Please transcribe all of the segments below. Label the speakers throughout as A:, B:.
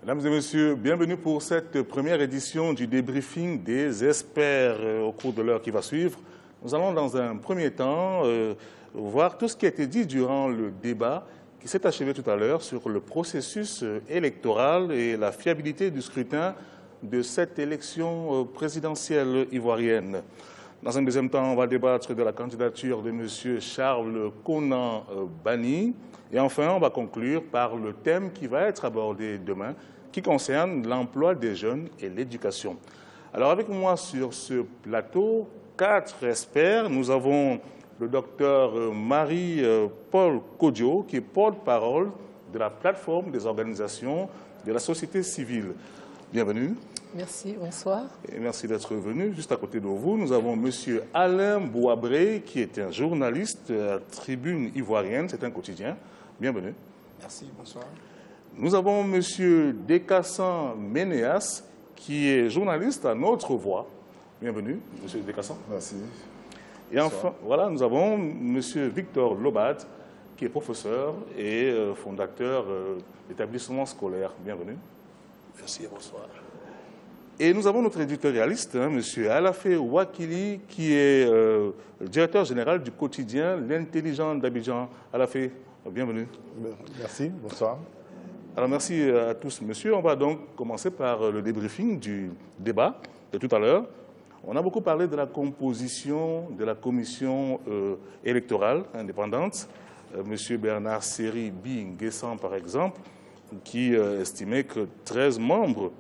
A: Mesdames et messieurs, bienvenue pour cette première édition du débriefing des experts. Au cours de l'heure qui va suivre, nous allons dans un premier temps voir tout ce qui a été dit durant le débat qui s'est achevé tout à l'heure sur le processus électoral et la fiabilité du scrutin de cette élection présidentielle ivoirienne. Dans un deuxième temps, on va débattre de la candidature de M. Charles Konan Banny. Et enfin, on va conclure par le thème qui va être abordé demain, qui concerne l'emploi des jeunes et l'éducation. Alors avec moi sur ce plateau, 4 experts. Nous avons le docteur Marie-Paul Kodjo, qui est porte-parole de la plateforme des organisations de la société civile. Bienvenue.
B: Merci, bonsoir.
A: Et merci d'être venu. Juste à côté de vous, nous avons M. Alain Bouabré, qui est un journaliste à Tribune Ivoirienne, c'est un quotidien. Bienvenue.
C: Merci, bonsoir.
A: Nous avons M. Dekassan Ménéas, qui est journaliste à Notre Voix. Bienvenue, M. Dekassan.
C: Merci.
A: Et enfin, voilà, nous avons M. Victor Lobad, qui est professeur et fondateur d'établissements scolaires. Bienvenue.
C: Merci, bonsoir.
A: Et nous avons notre éditorialiste, M. Alafé Wakili, qui est le directeur général du quotidien L'Intelligent d'Abidjan. Alafé, bienvenue.
C: Merci, bonsoir.
A: Alors merci à tous, monsieur. On va donc commencer par le débriefing du débat de tout à l'heure. On a beaucoup parlé de la composition de la commission électorale indépendante. Monsieur Bernard Seri Nguessan, par exemple, qui estimait que 13 membres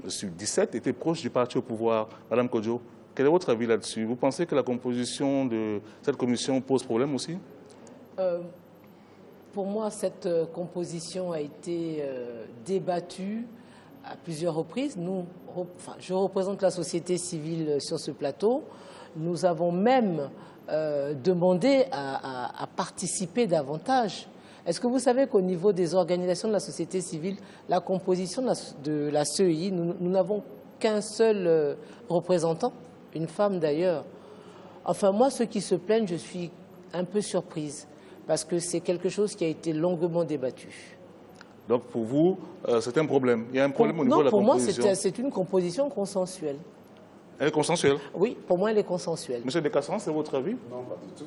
A: sur 17 étaient proches du parti au pouvoir. Madame Kodjo, quel est votre avis là-dessus? Vous pensez que la composition de cette commission pose problème aussi?
B: Pour moi, cette composition a été débattue à plusieurs reprises. Je représente la société civile sur ce plateau. Nous avons même demandé à participer davantage. Est-ce que vous savez qu'au niveau des organisations de la société civile, la composition de la CEI, nous n'avons qu'un seul représentant, une femme d'ailleurs. Enfin, moi, ceux qui se plaignent, je suis un peu surprise, parce que c'est quelque chose qui a été longuement débattu.
A: Donc pour vous, c'est un problème. Il y a un problème au niveau de la composition.
B: Non, pour moi, c'est une composition consensuelle.
A: Elle est consensuelle?
B: Oui, pour moi, elle est consensuelle.
A: Monsieur Dekassan, c'est votre avis?
D: Non, pas du tout.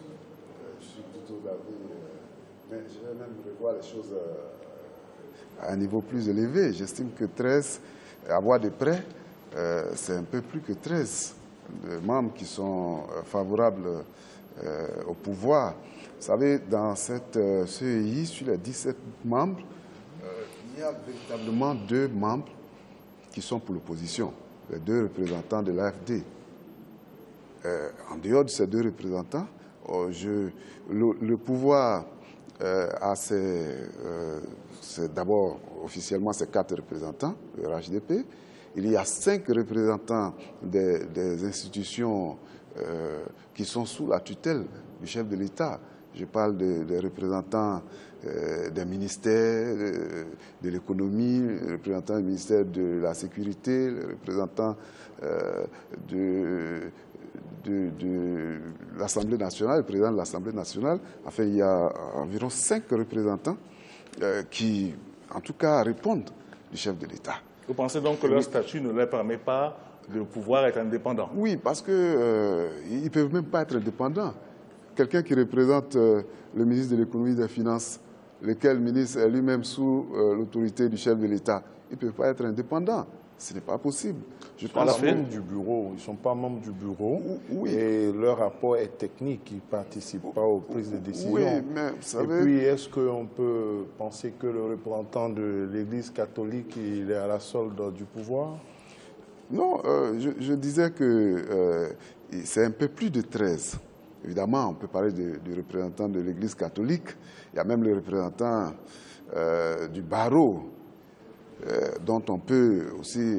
D: Je suis plutôt d'avis. Mais je vais même revoir les choses à un niveau plus élevé. J'estime que 13, à voir de près, c'est un peu plus que 13 membres qui sont favorables au pouvoir. Vous savez, dans cette CEI, sur les 17 membres, il y a véritablement 2 membres qui sont pour l'opposition, les 2 représentants de l'AFD. En dehors de ces 2 représentants, le pouvoir a d'abord officiellement ces 4 représentants, le RHDP. Il y a 5 représentants des institutions qui sont sous la tutelle du chef de l'État. Je parle des représentants des ministères de l'économie, les représentants du ministère de la sécurité, les représentants de l'Assemblée nationale, le président de l'Assemblée nationale. Enfin, il y a environ 5 représentants qui, en tout cas, répondent du chef de l'État.
A: Vous pensez donc que leur statut ne leur permet pas de pouvoir être indépendant?
D: Oui, parce qu'ils ne peuvent même pas être indépendants. Quelqu'un qui représente le ministre de l'économie et des finances, lequel ministre est lui-même sous l'autorité du chef de l'État, il ne peut pas être indépendant. Ce n'est pas possible.
C: Ils ne sont pas membres du bureau. Ils ne sont pas membres du bureau.
D: Oui.
C: Et leur rapport est technique. Ils ne participent pas aux prises de décision.
D: Oui, mais vous savez...
C: Et puis, est-ce qu'on peut penser que le représentant de l'Église catholique, il est à la solde du pouvoir?
D: Non, je disais que c'est un peu plus de 13. Évidemment, on peut parler du représentant de l'Église catholique. Il y a même le représentant du barreau, dont on peut aussi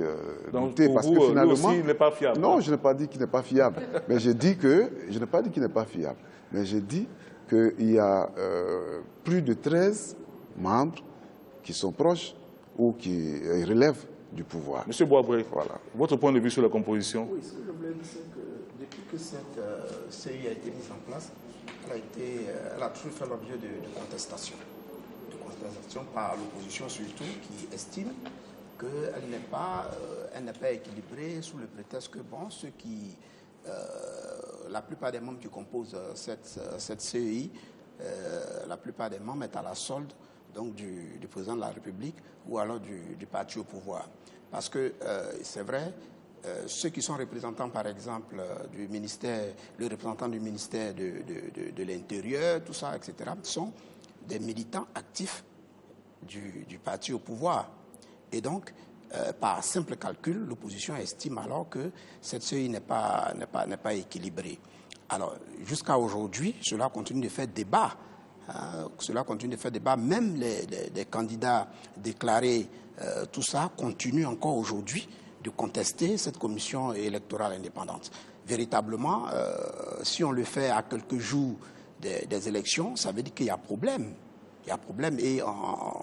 D: douter.
A: Donc,
D: parce
A: vous,
D: que finalement,
A: lui aussi, il n'est pas fiable.
D: Non, je n'ai pas dit qu'il n'est pas fiable. Mais je dis que, je n'ai pas dit qu'il n'est pas fiable. Mais je dis qu'il y a plus de 13 membres qui sont proches ou qui relèvent du pouvoir.
A: Monsieur Boisbré,
D: voilà.
A: Votre point de vue sur la composition?
E: Oui, ce que je voulais dire, c'est que depuis que cette CEI a été mise en place, elle a toujours fait l'objet de contestation. De contestation par l'opposition surtout, qui estime qu'elle n'est pas équilibrée sous le prétexte que, bon, la plupart des membres qui composent cette CEI, la plupart des membres est à la solde donc, du président de la République ou alors du parti au pouvoir. Parce que c'est vrai, ceux qui sont représentants, par exemple, du ministère, le représentant du ministère de l'Intérieur, tout ça, etc., sont des militants actifs du parti au pouvoir. Et donc, par simple calcul, l'opposition estime alors que cette CEI n'est pas équilibrée. Alors, jusqu'à aujourd'hui, cela continue de faire débat. Cela continue de faire débat. Même les candidats déclarés, tout ça, continue encore aujourd'hui de contester cette commission électorale indépendante. Véritablement, si on le fait à quelques jours des élections, ça veut dire qu'il y a problème. Il y a problème et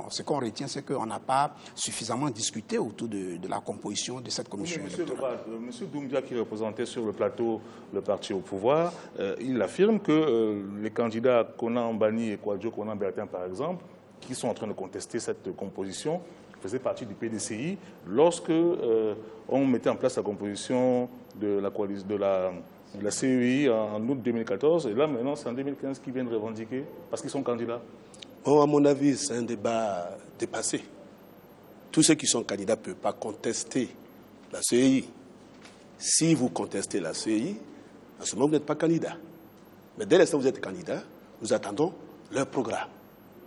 E: ce qu'on retient, c'est qu'on n'a pas suffisamment discuté autour de la composition de cette commission électorale.
A: Monsieur Doumbia, qui représentait sur le plateau le parti au pouvoir, il affirme que les candidats Konan Mbani et Kwadjo Konan Bertin, par exemple, qui sont en train de contester cette composition, faisaient partie du PDCI lorsque on mettait en place la composition de la CEI en août 2014. Et là, maintenant, c'est en 2015 qu'ils viennent revendiquer parce qu'ils sont candidats.
F: Bon, à mon avis, c'est un débat dépassé. Tous ceux qui sont candidats ne peuvent pas contester la CEI. Si vous contestez la CEI, à ce moment, vous n'êtes pas candidat. Mais dès l'instant où vous êtes candidat, nous attendons leur programme.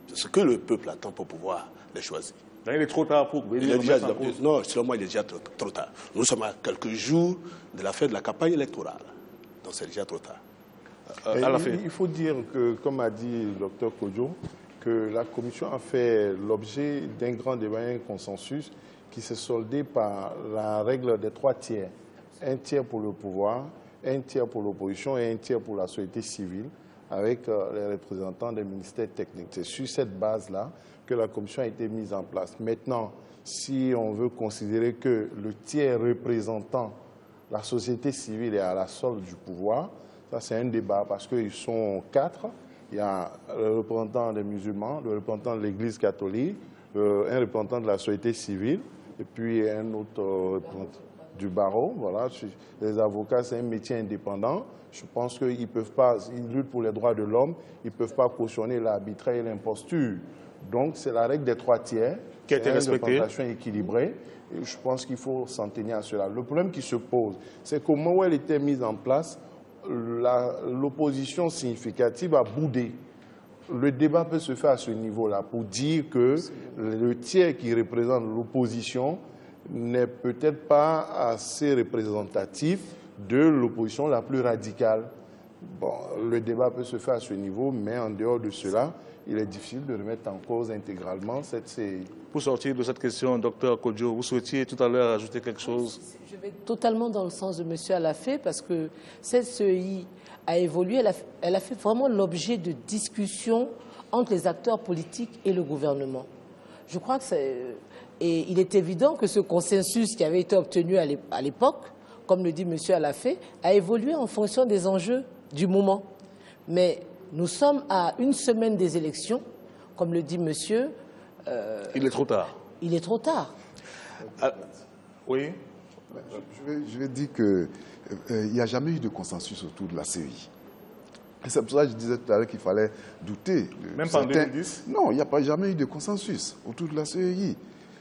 F: C'est ce que le peuple attend pour pouvoir les choisir.
A: Là, il est trop tard pour venir remettre en cause.
F: Non, selon moi, il est déjà trop tard. Nous sommes à quelques jours de la fin de la campagne électorale. Donc c'est déjà trop tard.
C: Il faut dire que, comme a dit le docteur Kodjo, que la commission a fait l'objet d'un grand débat, un consensus qui s'est soldé par la règle des 3 tiers. Un tiers pour le pouvoir, un tiers pour l'opposition et un tiers pour la société civile, avec les représentants des ministères techniques. C'est sur cette base-là que la commission a été mise en place. Maintenant, si on veut considérer que le tiers représentant la société civile est à la solde du pouvoir, ça c'est un débat parce qu'ils sont 4. Il y a le représentant des musulmans, le représentant de l'Église catholique, un représentant de la société civile et puis un autre représentant du barreau. Voilà. Les avocats, c'est un métier indépendant. Je pense qu'ils peuvent pas, ils luttent pour les droits de l'homme, ils ne peuvent pas cautionner l'arbitraire et l'imposture. Donc c'est la règle des 3 tiers,
A: qui a été respectée,
C: une représentation équilibrée. Et je pense qu'il faut s'en tenir à cela. Le problème qui se pose, c'est qu'au moment où elle était mise en place, l'opposition significative a boudé. Le débat peut se faire à ce niveau-là pour dire que le tiers qui représente l'opposition n'est peut-être pas assez représentatif de l'opposition la plus radicale. Bon, le débat peut se faire à ce niveau, mais en dehors de cela, il est difficile de remettre en cause intégralement cette CEI.
A: Pour sortir de cette question, Dr Kodjo, vous souhaitiez tout à l'heure ajouter quelque chose?
B: Je vais totalement dans le sens de M. Alafé, parce que cette CEI a évolué, elle a fait vraiment l'objet de discussions entre les acteurs politiques et le gouvernement. Je crois que et il est évident que ce consensus qui avait été obtenu à l'époque, comme le dit M. Alafé, a évolué en fonction des enjeux du moment. Mais nous sommes à une semaine des élections, comme le dit monsieur.
A: Il est trop tard.
B: Il est trop tard.
A: Oui.
D: Je vais dire qu'il n'y a jamais eu de consensus autour de la CEI. C'est pour ça que je disais tout à l'heure qu'il fallait douter.
A: Même pas en 2010?
D: Non, il n'y a jamais eu de consensus autour de la CEI.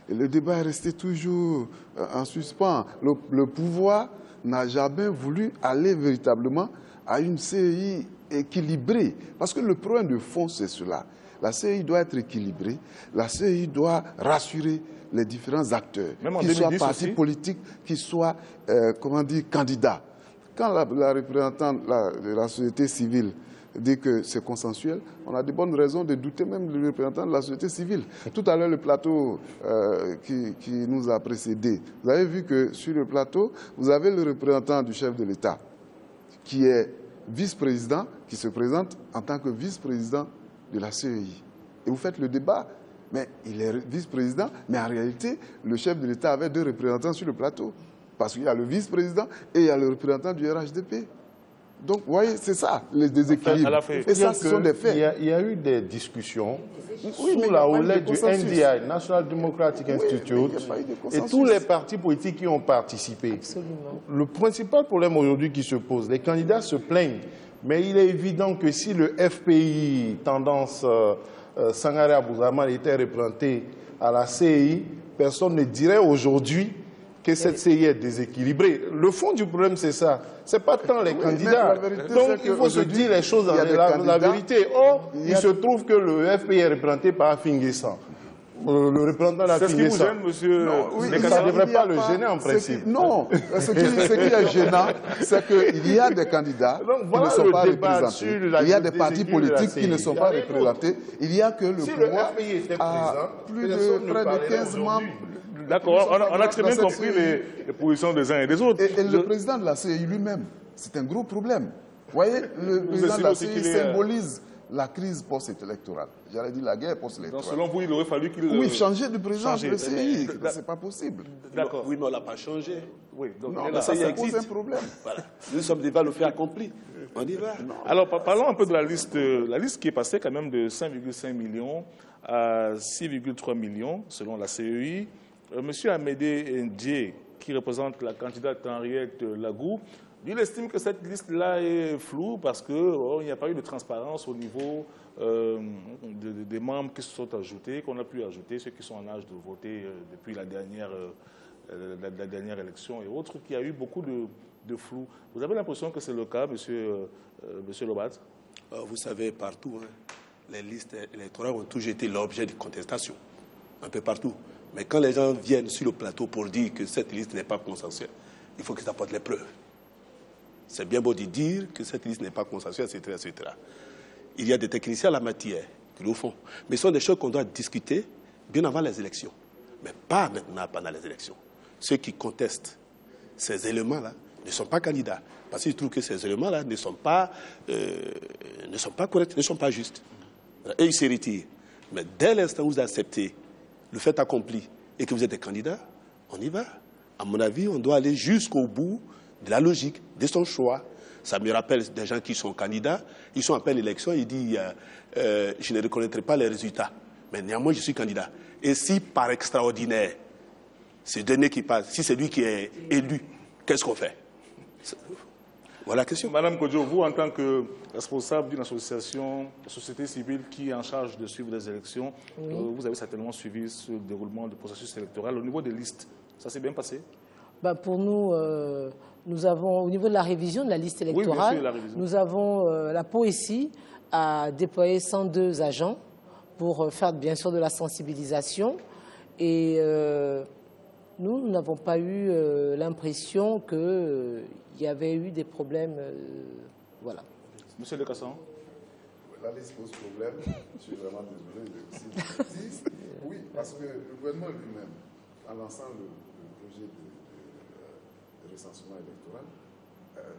D: Et le débat est resté toujours en suspens. Le pouvoir n'a jamais voulu aller véritablement à une CEI équilibrée. Parce que le problème de fond, c'est cela. La CEI doit être équilibrée. La CEI doit rassurer les différents acteurs, qu'ils soient partis politiques, qu'ils soient, candidats. Quand la représentante de la société civile dit que c'est consensuel, on a de bonnes raisons de douter même du représentant de la société civile. Tout à l'heure, le plateau qui nous a précédés, vous avez vu que sur le plateau, vous avez le représentant du chef de l'État, qui est vice-président, qui se présente en tant que vice-président de la CEI. Et vous faites le débat, mais il est vice-président, mais en réalité, le chef de l'État avait 2 représentants sur le plateau. Parce qu'il y a le vice-président et il y a le représentant du RHDP. Donc, vous voyez, c'est ça, les déséquilibres. Et ça, ce sont des faits.
C: Il y a eu des discussions sous la houlette du NDI, National Democratic Institute, et tous les partis politiques qui ont participé.
B: Absolument.
C: Le principal problème aujourd'hui qui se pose, les candidats se plaignent, mais il est évident que si le FPI, tendance Sangaré Abouzama, était représenté à la CEI, personne ne dirait aujourd'hui que cette CEI est déséquilibrée. Le fond du problème, c'est ça. Ce n'est pas tant les candidats. Donc, il faut se dire les choses dans la vérité. Or, il se trouve que le FPI est représenté par Finguessan. Le représentant de la Finguessan.
A: C'est ce qui vous gêne, monsieur?
C: Ça ne devrait pas le gêner, en principe.
D: Non. Ce qui est gênant, c'est qu'il y a des candidats qui ne sont pas représentés. Il y a des partis politiques qui ne sont pas représentés. Il y a que le pouvoir a plus de près de 15 membres.
A: D'accord, on a très bien compris les positions des uns et des autres.
D: Et le président de la CEI lui-même, c'est un gros problème. Vous voyez, le président de la CEI symbolise la crise post-électorale. J'allais dire la guerre post-électorale.
A: Donc selon vous, il aurait fallu qu'il...
D: Oui, changer de président de la CEI, c'est pas possible.
F: D'accord. Oui, mais on ne l'a pas changé.
A: Oui, donc
D: non, ça pose un problème.
F: Voilà. Nous sommes déjà le fait accompli. On y va.
A: Alors, parlons un peu de la liste qui est passée quand même de 5,5 millions à 6,3 millions, selon la CEI. Monsieur Amédée Ndié, qui représente la candidate Henriette Lagou, il estime que cette liste-là est floue parce qu'il n'y a pas eu de transparence au niveau des membres qui se sont ajoutés, qu'on a pu ajouter, ceux qui sont en âge de voter depuis la dernière élection et autres, qu'il y a eu beaucoup de flou. Vous avez l'impression que c'est le cas, monsieur Lobat?
F: Vous savez, partout, les listes électorales ont toujours été l'objet de contestation, un peu partout. Mais quand les gens viennent sur le plateau pour dire que cette liste n'est pas consensuelle, il faut qu'ils apportent les preuves. C'est bien beau de dire que cette liste n'est pas consensuelle, etc., etc. Il y a des techniciens à la matière qui le font. Mais ce sont des choses qu'on doit discuter bien avant les élections. Mais pas maintenant, pendant les élections. Ceux qui contestent ces éléments-là ne sont pas candidats. Parce qu'ils trouvent que ces éléments-là ne sont pas corrects, ne sont pas justes. Et ils se retirent. Mais dès l'instant où vous acceptez le fait accompli et que vous êtes des candidats, on y va. À mon avis, on doit aller jusqu'au bout de la logique, de son choix. Ça me rappelle des gens qui sont candidats, ils sont en pleine élection, ils disent je ne reconnaîtrai pas les résultats, mais néanmoins je suis candidat. Et si par extraordinaire, c'est donné qui passe, si c'est lui qui est élu, qu'est-ce qu'on fait? Voilà la question.
A: Madame Kodjo, vous, en tant que responsable d'une association, société civile qui est en charge de suivre les élections, oui. Vous avez certainement suivi ce déroulement du processus électoral. Au niveau des listes, ça s'est bien passé?
B: Pour nous, nous avons, au niveau de la révision de la liste électorale, oui, bien sûr, nous avons la POECI a déployé 102 agents pour faire bien sûr de la sensibilisation. Et nous n'avons pas eu l'impression qu'il y avait eu des problèmes. Voilà.
A: Monsieur Le Cassan.
D: La liste pose problème. Je suis vraiment désolé de aussi. Oui, parce que le gouvernement lui-même, en lançant le projet de recensement électoral,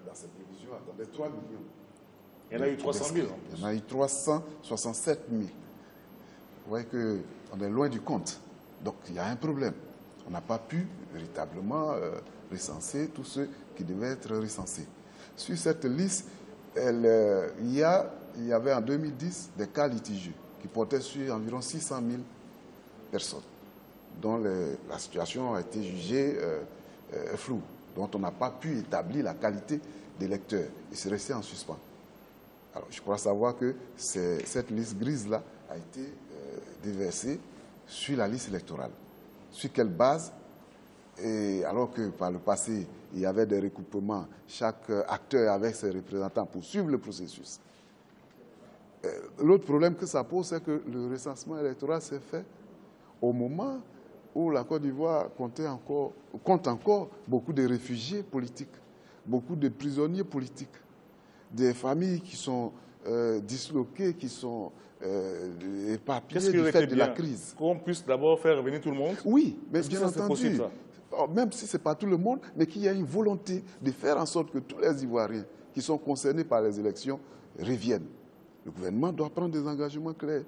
D: dans ses prévisions, attendait 3 millions.
A: Il y en a eu 300 000.
D: Il y en a eu 367 000. Vous voyez qu'on est loin du compte. Donc il y a un problème. On n'a pas pu véritablement recenser tous ceux qui devaient être recensés. Sur cette liste, il y avait en 2010 des cas litigieux qui portaient sur environ 600 000 personnes, dont la situation a été jugée floue, dont on n'a pas pu établir la qualité des électeurs. Et c'est resté en suspens. Alors, je crois savoir que cette liste grise-là a été déversée sur la liste électorale. Sur quelle base? Et alors que par le passé, il y avait des recoupements, chaque acteur avait ses représentants pour suivre le processus. L'autre problème que ça pose, c'est que le recensement électoral s'est fait au moment où la Côte d'Ivoire compte encore beaucoup de réfugiés politiques, beaucoup de prisonniers politiques, des familles qui sont disloquées, qui sont éparpillées du fait de la crise.
A: Qu'on puisse d'abord faire revenir tout le monde?
D: Oui, mais bien entendu, même si ce n'est pas tout le monde, mais qu'il y a une volonté de faire en sorte que tous les Ivoiriens qui sont concernés par les élections reviennent. Le gouvernement doit prendre des engagements clairs,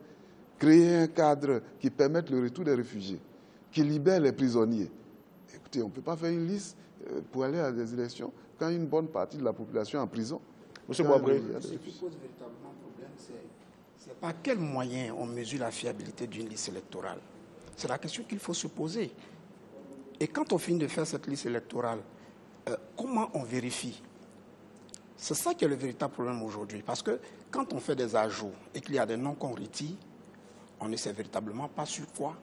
D: créer un cadre qui permette le retour des réfugiés, qui libère les prisonniers. Écoutez, on ne peut pas faire une liste pour aller à des élections quand une bonne partie de la population est en prison.
A: Monsieur Boabré.
E: Ce qui pose véritablement problème, c'est par quels moyens on mesure la fiabilité d'une liste électorale. C'est la question qu'il faut se poser. Et quand on finit de faire cette liste électorale, comment on vérifie? C'est ça qui est le véritable problème aujourd'hui. Parce que quand on fait des ajouts et qu'il y a des noms qu'on retire, on ne sait véritablement pas sur quoi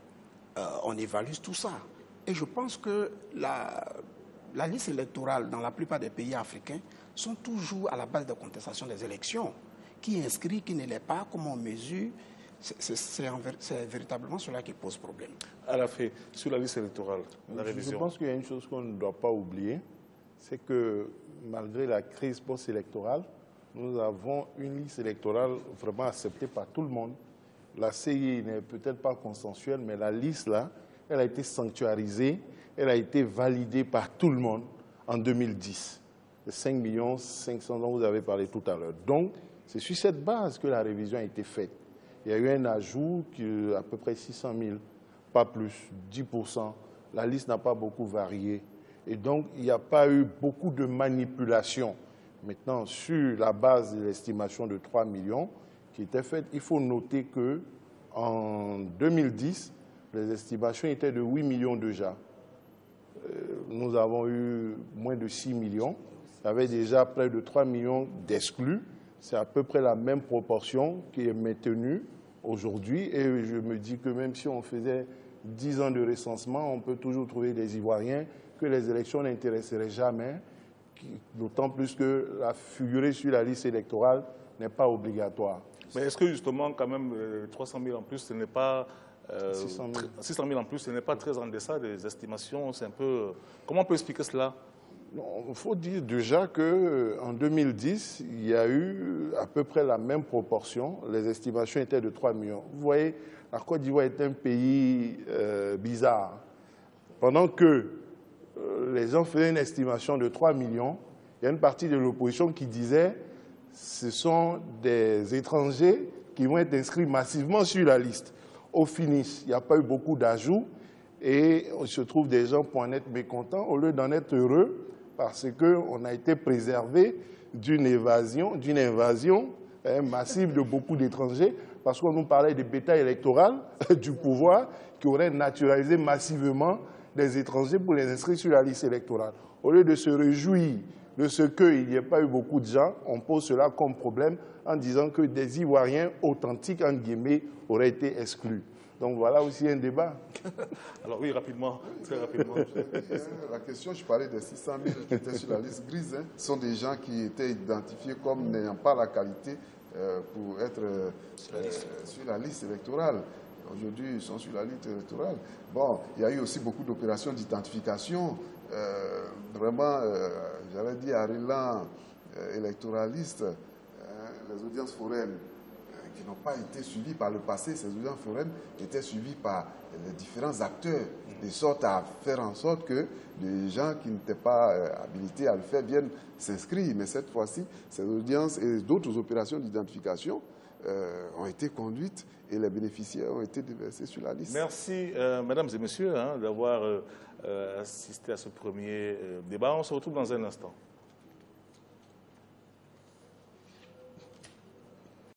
E: on évalue tout ça. Et je pense que la liste électorale dans la plupart des pays africains sont toujours à la base de contestation des élections. Qui inscrit, qui ne l'est pas, comment on mesure, c'est véritablement cela qui pose problème.
A: À la fin, sur la liste électorale, la révision.
C: Je pense qu'il y a une chose qu'on ne doit pas oublier, c'est que malgré la crise post-électorale, nous avons une liste électorale vraiment acceptée par tout le monde. La CI n'est peut-être pas consensuelle, mais la liste là, elle a été sanctuarisée, elle a été validée par tout le monde en 2010. Les 5 500 000 dont vous avez parlé tout à l'heure. Donc, c'est sur cette base que la révision a été faite. Il y a eu un ajout à peu près 600 000, pas plus, 10%. La liste n'a pas beaucoup varié. Et donc, il n'y a pas eu beaucoup de manipulation. Maintenant, sur la base de l'estimation de 3 millions qui était faite, il faut noter qu'en 2010, les estimations étaient de 8 millions déjà. Nous avons eu moins de 6 millions. Il y avait déjà près de 3 millions d'exclus. C'est à peu près la même proportion qui est maintenue aujourd'hui. Et je me dis que même si on faisait 10 ans de recensement, on peut toujours trouver des Ivoiriens que les élections n'intéresseraient jamais, d'autant plus que la figurer sur la liste électorale n'est pas obligatoire.
A: Mais est-ce que justement, quand même, 300 000 en plus, ce n'est pas...
C: 600
A: 000 en plus, ce n'est pas très en deçà des estimations. C'est un peu... Comment on peut expliquer cela?
C: Il faut dire déjà qu'en 2010, il y a eu à peu près la même proportion. Les estimations étaient de 3 millions. Vous voyez, la Côte d'Ivoire est un pays bizarre. Pendant que les gens faisaient une estimation de 3 millions, il y a une partie de l'opposition qui disait que ce sont des étrangers qui vont être inscrits massivement sur la liste. Au finish, il n'y a pas eu beaucoup d'ajouts et on se trouve des gens pour en être mécontents au lieu d'en être heureux parce qu'on a été préservé d'une invasion massive de beaucoup d'étrangers parce qu'on nous parlait des bétails électoraux du pouvoir qui auraient naturalisé massivement des étrangers pour les inscrire sur la liste électorale. Au lieu de se réjouir de ce qu'il n'y ait pas eu beaucoup de gens, on pose cela comme problème en disant que des Ivoiriens authentiques, entre guillemets, auraient été exclus. Donc voilà aussi un débat.
A: Alors oui, rapidement, très rapidement.
D: La question, je parlais des 600 000 qui étaient sur la liste grise, sont des gens qui étaient identifiés comme n'ayant pas la qualité pour être sur la liste électorale. Aujourd'hui, ils sont sur la liste électorale. Bon, il y a eu aussi beaucoup d'opérations d'identification. Vraiment, j'allais dire à l'élan électoraliste, les audiences foraines qui n'ont pas été suivies par le passé, ces audiences foraines étaient suivies par les différents acteurs, de sorte à faire en sorte que les gens qui n'étaient pas habilités à le faire viennent s'inscrire. Mais cette fois-ci, ces audiences et d'autres opérations d'identification ont été conduites et les bénéficiaires ont été déversés sur la liste.
A: Merci, mesdames et messieurs, d'avoir assisté à ce premier débat. On se retrouve dans un instant.